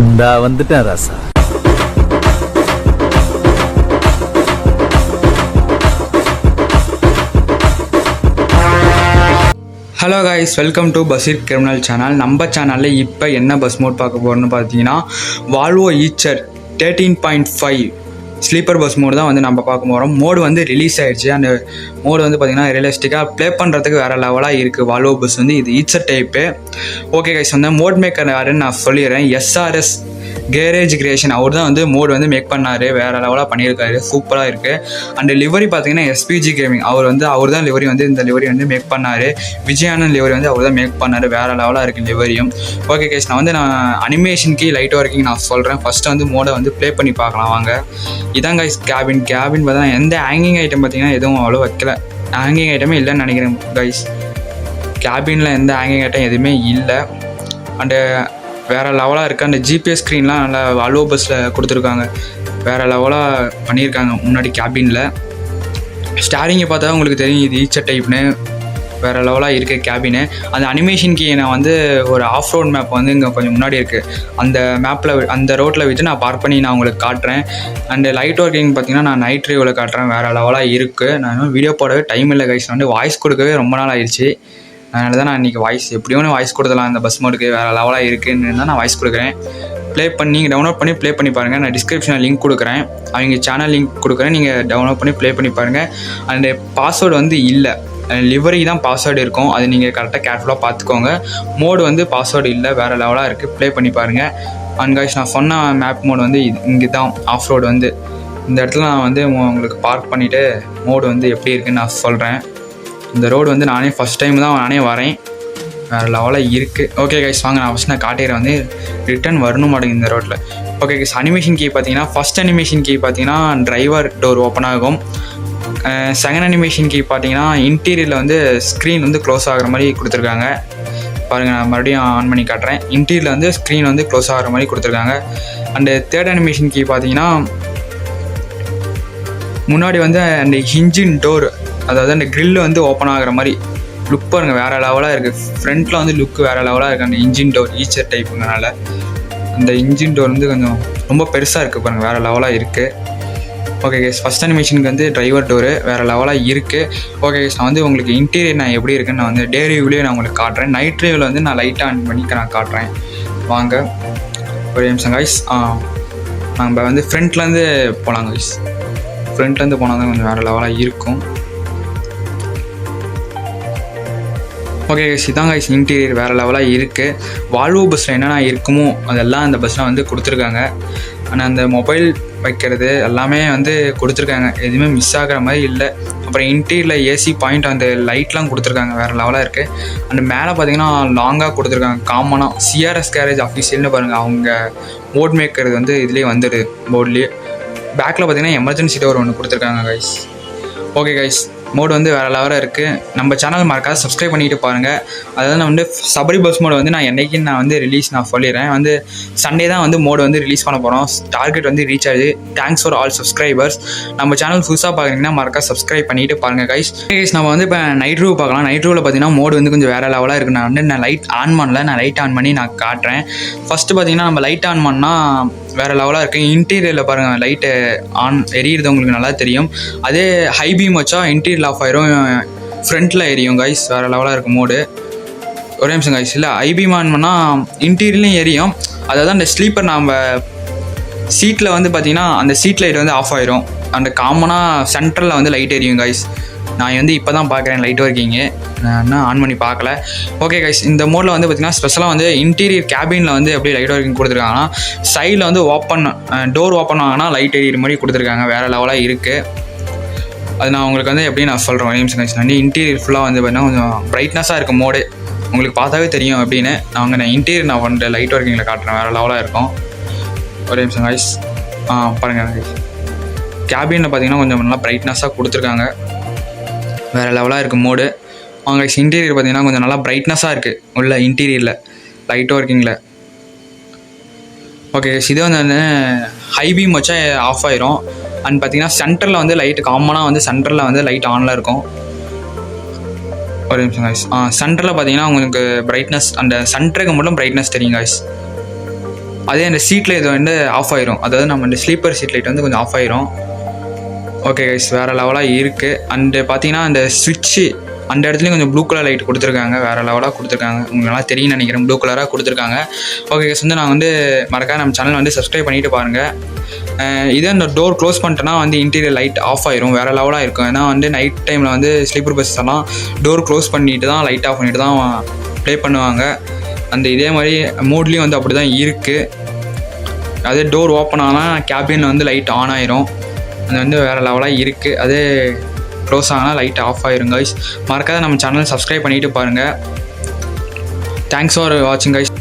இந்தா வந்துட்டேன் ராசா. Hello guys, welcome to Basheer criminal channel. நம்ம சேனலில் இப்போ என்ன பஸ் மோட் பார்க்க போகிறோன்னு பார்த்தீங்கன்னா Volvo Eicher 13.5 sleeper bus mod தான் வந்து நம்ம பார்க்க போகிறோம். மோடு வந்து ரிலீஸ் ஆகிடுச்சு. அந்த மோடு வந்து பார்த்திங்கன்னா ரியலிஸ்டிக்காக ப்ளே பண்ணுறதுக்கு வேறு லெவலாக இருக்குது. வால்வோ பஸ் வந்து இது ஈச்சர் டைப்பு. ஓகே கைஸ், வந்து மோட் மேக்கர் யாருன்னு நான் சொல்லிடுறேன். எஸ்ஆர்எஸ் கேரேஜ் கிரியேஷன் அவர் தான் வந்து மோடு வந்து மேக் பண்ணார். வேறு லெவலாக பண்ணியிருக்காரு, சூப்பராக இருக்குது. அண்ட் லிவரி பார்த்தீங்கன்னா எஸ்பிஜி கேமிங் அவர் தான் லிவரி வந்து இந்த லிவரி வந்து மேக் பண்ணார். விஜயானந்த் லிவரி வந்து அவர் தான் மேக் பண்ணார். வேறு லெவலாக இருக்குது லிவரியும். ஓகே கைஸ், நான் அனிமேஷனுக்கு லைட் ஒர்க்கிங் நான் சொல்கிறேன். ஃபஸ்ட்டு வந்து மோடை வந்து ப்ளே பண்ணி பார்க்கலாம் வாங்க. இதான் கைஸ் கேபின் பார்த்தா எந்த ஹேங்கிங் ஐட்டம் பார்த்தீங்கன்னா எதுவும் அவ்வளோ வைக்கல. ஹேங்கிங் ஐட்டமே இல்லைன்னு நினைக்கிறேன் கைஸ். கேபினில் எந்த ஹேங்கிங் ஐட்டம் எதுவுமே இல்லை. அண்டு வேறு லெவலாக இருக்குது. அந்த ஜிபிஎஸ் ஸ்க்ரீன்லாம் நல்லா வால்வோ பஸ்ஸில் கொடுத்துருக்காங்க. வேறு லெவலாக பண்ணியிருக்காங்க. முன்னாடி கேபினில் ஸ்டாரிங்கை பார்த்தா உங்களுக்கு தெரியும் இது ஈச்சர் டைப்னு. வேறு லெவலாக இருக்குது கேபினு. அந்த அனிமேஷன் கீ நான் வந்து ஒரு ஆஃப் ரோட் மேப் வந்து இங்கே கொஞ்சம் முன்னாடி இருக்குது. அந்த மேப்பில் அந்த ரோட்டில் வச்சு நான் பார்க் பண்ணி நான் உங்களுக்கு காட்டுறேன். அண்டு லைட் ஒர்க்கிங் பார்த்தீங்கன்னா நான் நைட் ரிவ்யூவில் காட்டுறேன். வேறு லெவலாக இருக்குது. நான் வீடியோ போடவே டைம் இல்லை கைஸ். வந்து வாய்ஸ் கொடுக்கவே ரொம்ப நாள் ஆயிடுச்சு. அதனால தான் நான் இன்றைக்கி எப்படியும் வாய்ஸ் கொடுத்துலாம். இந்த பஸ் மோடுக்கு வேறு லெவலாக இருக்குதுன்னு தான் நான் வாய்ஸ் கொடுக்குறேன். ப்ளே பண்ணி டவுன்லோட் பண்ணி ப்ளே பண்ணி பாருங்கள். நான் டிஸ்கிரிப்ஷனில் லிங்க் கொடுக்குறேன், அவங்க சேனல் லிங்க் கொடுக்குறேன். நீங்கள் டவுன்லோட் பண்ணி ப்ளே பண்ணி பாருங்கள். அண்டு பாஸ்வேர்டு வந்து இல்லை, லிவரி தான் பாஸ்வேர்டு இருக்கும். அது நீங்கள் கரெக்டாக கேர்ஃபுல்லாக பார்த்துக்கோங்க. மோடு வந்து பாஸ்வேர்டு இல்லை, வேறு லெவலாக இருக்குது. ப்ளே பண்ணி பாருங்கள். அண்ட் கைஸ், நான் சொன்ன மேப் மோடு வந்து இங்கே தான் ஆஃப் ரோடு வந்து இந்த இடத்துல நான் வந்து உங்களுக்கு பார்க் பண்ணிவிட்டு மோடு வந்து எப்படி இருக்குதுன்னு நான் சொல்கிறேன். இந்த ரோடு வந்து நானே ஃபஸ்ட் டைம் தான் நானே வரேன். வேறு லெவலாக இருக்குது. ஓகே கைஸ், வாங்க நான் ஃபஸ்ட் நான் காட்டிடுறேன். வந்து ரிட்டர்ன் வரணும் மாட்டேங்குது இந்த ரோட்டில். ஓகே கைஸ், அனிமேஷன் கீ பார்த்தீங்கன்னா ஃபஸ்ட் அனிமேஷன் கீ பார்த்தீங்கன்னா டிரைவர் டோர் ஓப்பன் ஆகும். செகண்ட் அனிமேஷன் கீ பார்த்தீங்கன்னா இன்டீரியரில் வந்து ஸ்க்ரீன் வந்து க்ளோஸ் ஆகிற மாதிரி கொடுத்துருக்காங்க. பாருங்கள், நான் மறுபடியும் ஆன் பண்ணி காட்டுறேன். இன்டீரியரில் வந்து ஸ்க்ரீன் வந்து க்ளோஸ் ஆகிற மாதிரி கொடுத்துருக்காங்க. அண்டு தேர்ட் அனிமேஷன் கீ பார்த்தீங்கன்னா முன்னாடி வந்து அந்த இன்ஜின் டோர், அதாவது அந்த க்ரில் வந்து ஓப்பன் ஆகிற மாதிரி லுக் பாருங்கள். வேறு லெவலாக இருக்குது. ஃப்ரண்ட்டில் வந்து லுக் வேறு லெவலாக இருக்குது. அந்த இன்ஜின் டோர் ஈச்சர் டைப்புங்கனால அந்த இன்ஜின் டோர் வந்து கொஞ்சம் ரொம்ப பெருசாக இருக்குது பாருங்கள். வேறு லெவலாக இருக்குது. ஓகே கேஸ், ஃபஸ்ட் அனிமேஷனுக்கு வந்து டிரைவர் டோரு வேறு லெவலாக இருக்குது. ஓகே கேஸ், நான் வந்து உங்களுக்கு இன்டீரியர் நான் எப்படி இருக்குன்னு நான் வந்து டே ரிவ்யூலேயே நான் உங்களுக்கு காட்டுறேன். நைட் ரிவ்யூவில் வந்து நான் லைட்டாக ஆன் பண்ணி நான் காட்டுறேன். வாங்க ஒரு நிமிஷம் கைஸ். நம்ம வந்து ஃப்ரண்ட்லேருந்து போகலாம் கைஸ். ஃப்ரண்ட்லேருந்து போனால் தான் கொஞ்சம் வேறு லெவலாக இருக்கும். ஓகே கைஸ், இதான் கைஸ் இன்டீரியர் வேறு லெவலாக இருக்குது. வால்வோ பஸ்ஸில் என்னென்ன இருக்குமோ அதெல்லாம் அந்த பஸ்ஸில் வந்து கொடுத்துருக்காங்க. ஆனால் அந்த மொபைல் வைக்கிறது எல்லாமே வந்து கொடுத்துருக்காங்க. எதுவுமே மிஸ் ஆகிற மாதிரி இல்லை. அப்புறம் இன்டீரியரில் ஏசி பாயிண்ட் அந்த லைட்லாம் கொடுத்துருக்காங்க. வேறு லெவலாக இருக்குது. அந்த மேலே பார்த்தீங்கன்னா லாங்காக கொடுத்துருக்காங்க. காமனாக சிஆர்எஸ் கேரேஜ் அஃபீஷியல்னு பாருங்கள். அவங்க மோட் மேக்கர் வந்து இதுலேயே வந்துடுது போர்ட்லேயே. பேக்கில் பார்த்தீங்கன்னா எமர்ஜென்சி டோர் ஒன்று கொடுத்துருக்காங்க கைஸ். ஓகே கைஸ், மோடு வந்து வேறு லெவலாக இருக்குது. நம்ம சேனல் மறக்காத சப்ஸ்கிரைப் பண்ணிட்டு பாருங்கள். அதாவது நான் வந்து சபரி பஸ் மோடு வந்து நான் என்றைக்குன்னு நான் வந்து ரிலீஸ் நான் சொல்லிடுறேன். வந்து சண்டே தான் வந்து மோடு வந்து ரிலீஸ் பண்ண போகிறோம். டார்கெட் வந்து ரீச் ஆகுது. Thanks for all subscribers. நம்ம சேனல் புதுசாக பார்க்குறீங்கன்னா மறக்காத சப்ஸ்கிரைப் பண்ணிட்டு பாருங்கள் கைஸ். கைஸ், நம்ம வந்து இப்போ நைட் ரிவ்யூ பார்க்கலாம். நைட் ரிவ்யூவில் பார்த்தீங்கன்னா மோடு வந்து கொஞ்சம் வேறு லெவலாக இருக்குது. நான் லைட் ஆன் பண்ணல, நான் லைட் ஆன் பண்ணி நான் காட்டுறேன். ஃபஸ்ட்டு பார்த்தீங்கன்னா நம்ம லைட் ஆன் பண்ணால் வேறு லெவலாக இருக்குது. இன்டீரியரில் பாருங்கள், லைட்டு ஆன் எரியிறது உங்களுக்கு நல்லா தெரியும். அதே ஹை பீம் வச்சா இன்டீரியர் ஆஃப் ஆயிரும், ஃப்ரண்ட்டில் எரியும் கைஸ். வேறு லெவலாக இருக்கும் மோடு. ஒரே நிமிஷம் கைஸ். இல்லை, ஹை பீம் ஆன் பண்ணால் இன்டீரியர்லையும் எரியும். அதாவது அந்த ஸ்லீப்பர் நம்ம சீட்டில் வந்து பார்த்திங்கன்னா அந்த சீட் லைட் வந்து ஆஃப் ஆயிரும். அந்த காமனாக சென்டரில் வந்து லைட் எரியும் கைஸ். நான் வந்து இப்போ தான் பார்க்குறேன் லைட் ஒர்க்கிங்கு, நான் இன்னும் ஆன் பண்ணி பார்க்கல. ஓகே கைஸ், இந்த மோடில் வந்து பார்த்திங்கன்னா ஸ்பெஷலாக வந்து இன்டீரியர் கேபினில் வந்து எப்படி லைட் ஒர்க்கிங் கொடுத்துருக்காங்கன்னா சைடில் வந்து டோர் ஓப்பன் ஆகினா லைட் எரியிற மாதிரி கொடுத்துருக்காங்க. வேறு லெவலாக இருக்குது. அது நான் உங்களுக்கு வந்து எப்படி நான் சொல்கிறேன் ஒரு நிமிஷம் கைஸ். நான் இன்டீரியர் ஃபுல்லாக வந்து பார்த்தீங்கன்னா கொஞ்சம் ப்ரைட்னஸாக இருக்கும் மோடு. உங்களுக்கு பார்த்தாவே தெரியும் அப்படின்னு. நான் இன்டீரியர் நான் வந்து லைட் ஒர்க்கிங்கில் காட்டுறேன். வேறு லெவலாக இருக்கும். ஒரு நிமிஷம் கைஸ். பாருங்கள் கைஸ், கேபினில் பார்த்தீங்கன்னா கொஞ்சம் நல்லா ப்ரைட்னஸாக கொடுத்துருக்காங்க. வேறு லெவலாக இருக்குது மோடு. அவங்க இன்டீரியர் பார்த்தீங்கன்னா கொஞ்சம் நல்லா ப்ரைட்னஸாக இருக்குது உள்ள இன்டீரியரில் லைட் ஒர்க்கிங்கில். ஓகே, இது வந்து ஹை பீம் வச்சா ஆஃப் ஆயிரும். அண்ட் பார்த்தீங்கன்னா சென்டரில் வந்து லைட்டு காமனாக வந்து சென்டரில் வந்து லைட் ஆனில் இருக்கும். ஒரு நிமிஷம் கைஸ். சென்டரில் பார்த்தீங்கன்னா உங்களுக்கு பிரைட்னஸ் அந்த சென்டருக்கு மட்டும் பிரைட்னஸ் தெரியும் கைஸ். அதே அந்த சீட்டில் இது வந்து ஆஃப் ஆயிரும், அதாவது நம்ம இந்த ஸ்லீப்பர் சீட் லைட் வந்து கொஞ்சம் ஆஃப் ஆயிரும். ஓகே கைஸ், வேறு லெவலாக இருக்குது. அண்டு பார்த்தீங்கன்னா அந்த ஸ்விட்ச்சு அந்த இடத்துலையும் கொஞ்சம் ப்ளூ கலர் லைட் கொடுத்துருக்காங்க, வேறு லெவலாக கொடுத்துருக்காங்க. உங்களுக்கு நல்லா தெரியும் நினைக்கிறேன், ப்ளூ கலராக கொடுத்துருக்காங்க. ஓகே கைஸ், வந்து நான் வந்து மறக்காம நம்ம சேனல் வந்து சப்ஸ்கிரைப் பண்ணிவிட்டு பாருங்கள். இதே அந்த டோர் க்ளோஸ் பண்ணிட்டேன்னா வந்து இன்டீரியர் லைட் ஆஃப் ஆயிரும், வேறு லெவலாக இருக்கும். ஏன்னா வந்து நைட் டைமில் வந்து ஸ்லீப்பர் பஸ் எல்லாம் டோர் க்ளோஸ் பண்ணிட்டு தான் லைட் ஆஃப் பண்ணிட்டு தான் ப்ளே பண்ணுவாங்க. அந்த இதே மாதிரி மோட்லேயும் வந்து அப்படி தான் இருக்குது. அதே டோர் ஓப்பன் ஆனால் கேபினில் வந்து லைட் ஆன் ஆயிரும், அது வந்து வேறு லெவலாக இருக்குது. அதே க்ளோஸ் ஆனால் லைட் ஆஃப் ஆயிரும் கைஸ். மறக்காத நம்ம சேனல் சப்ஸ்கிரைப் பண்ணிவிட்டு பாருங்கள். தேங்க்ஸ் ஃபார் வாட்சிங் கைஸ்.